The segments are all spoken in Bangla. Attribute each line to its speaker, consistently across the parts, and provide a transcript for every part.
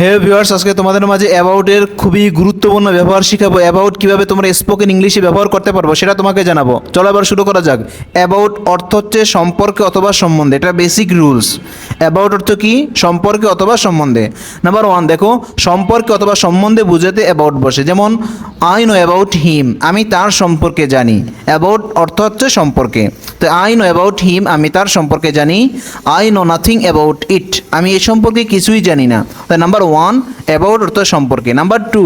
Speaker 1: হে ভিউয়ার্স, আজকে তোমাদের মাঝে অ্যাবাউটের খুবই গুরুত্বপূর্ণ ব্যবহার শিখাবো। অ্যাবাউট কিভাবে তোমরা স্পোকেন ইংলিশে ব্যবহার করতে পারবো সেটা তোমাকে জানাবো। চলো এবার শুরু করা যাক। অ্যাবাউট অর্থ হচ্ছে সম্পর্কে অথবা সম্বন্ধে, এটা বেসিক রুলস। অ্যাবাউট অর্থ কি? সম্পর্কে অথবা সম্বন্ধে। নাম্বার ওয়ান দেখো, সম্পর্কে অথবা সম্বন্ধে বুঝাতে অ্যাবাউট বসে। যেমন আই নো অ্যাবাউট হিম, আমি তার সম্পর্কে জানি। অ্যাবাউট অর্থ হচ্ছে সম্পর্কে। তো আই নো অ্যাবাউট হিম, আমি তার সম্পর্কে জানি। I know nothing about it, আমি এ সম্পর্কে কিছুই জানি না। তাই নাম্বার ওয়ান, অ্যাবাউট অর্থ সম্পর্কে। নাম্বার টু,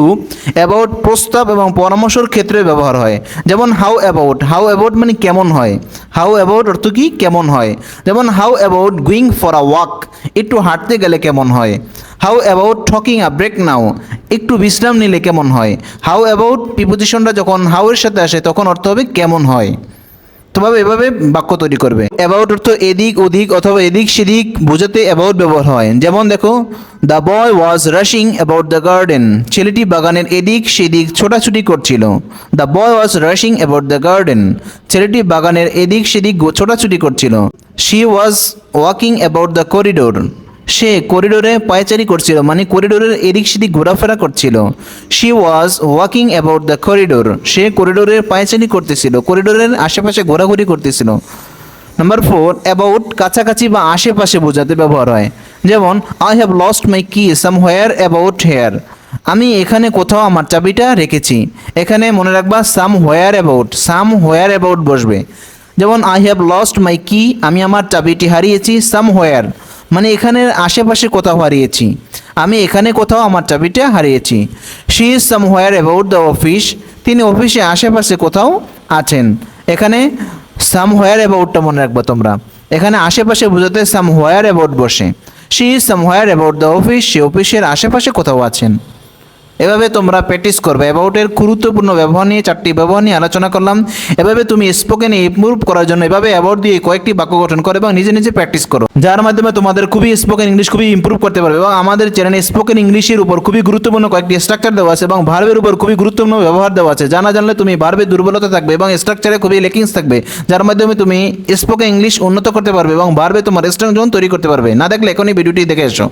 Speaker 1: অ্যাবাউট প্রস্তাব এবং পরামর্শের ক্ষেত্রে ব্যবহার হয়। যেমন হাউ অ্যাবাউট, হাউ অ্যাবাউট মানে কেমন হয়। হাউ অ্যাবাউট অর্থ কি? কেমন হয়। যেমন how about going for a walk, একটু হাঁটতে গেলে কেমন হয়। হাউ অ্যাবাউট ঠকিং আ ব্রেক নাও, একটু বিশ্রাম নিলে কেমন হয়। হাউ অ্যাবাউট প্রিপোজিশনটা যখন হাউ এর সাথে আসে তখন অর্থ হবে কেমন হয়। তোমরা এভাবে বাক্য তৈরি করবে। অ্যাবাউট অর্থ এদিক ওদিক অথবা এদিক সেদিক বোঝাতে অ্যাবাউট ব্যবহার হয়। যেমন দেখো, the boy was rushing about the garden, ছেলেটি বাগানের এদিক সেদিক ছোটাছুটি করছিল। The boy was rushing about the garden, ছেলেটি বাগানের এদিক সেদিক ছোটাছুটি করছিল। She was walking about the corridor, সে করিডোরে পায়চারি করছিল, মানে করিডোরের এদিক সেদিক ঘোরাফেরা করছিল। She was walking about the corridor, সে করিডোরে পায়চারি করতেছিল, করিডোরের আশেপাশে ঘোরাঘুরি করতেছিল। নাম্বার ফোর, অ্যাবাউট কাছাকাছি বা আশেপাশে বোঝাতে ব্যবহার হয়। যেমন আই হ্যাভ লস্ট মাই কি সামহোয়ার অ্যাবাউট হেয়ার, আমি এখানে কোথাও আমার চাবিটা রেখেছি। এখানে মনে রাখবা সামহোয়ার অ্যাবাউট বসবে। যেমন আই হ্যাভ লস্ট মাই কি, আমি আমার চাবিটি হারিয়েছি সামহোয়ার, মানে এখানের আশেপাশে কোথাও হারিয়েছি, আমি এখানে কোথাও আমার চাবিটা হারিয়েছি। She is somewhere about the office, তিনি অফিসে আশেপাশে কোথাও আছেন। এখানে সামহোয়ার অ্যাবাউটটা মনে রাখবো তোমরা, এখানে আশেপাশে বোঝাতে সামহোয়ার অ্যাবাউট বসে। She is somewhere about the office, সে অফিসের আশেপাশে কোথাও আছেন। এভাবে তোমরা প্র্যাকটিস করবে। অ্যাবাউটের গুরুত্বপূর্ণ ব্যবহার নিয়ে 4টি ব্যবহার নিয়ে আলোচনা করলাম। এভাবে তুমি স্পোকেনে ইমপ্রুভ করার জন্য এভাবে অ্যাবাউট দিয়ে কয়েকটি বাক্য গঠন করো এবং নিজে নিজে প্র্যাকটিস করো, যার মাধ্যমে তোমাদের খুবই স্পোকেন ইংলিশ খুবই ইমপ্রুভ করতে পারবে। এবং আমাদের চ্যানেলে স্পোকেন ইংলিশের উপর খুবই গুরুত্বপূর্ণ কয়েকটি স্ট্রাকচার দেওয়া আছে এবং ভার্বের উপর খুবই গুরুত্বপূর্ণ ব্যবহার দেওয়া আছে। জানা জানলে তুমি ভার্বের দুর্বলতা থাকবে এবং স্ট্রাকচারে খুবই লেকিংস থাকবে, যার মাধ্যমে তুমি স্পোকেন ইংলিশ উন্নত করতে পারবে এবং ভার্বে তোমার স্ট্রং জোন তৈরি করতে পারবে। না দেখলে এখনই ভিডিওটি দেখে এসো।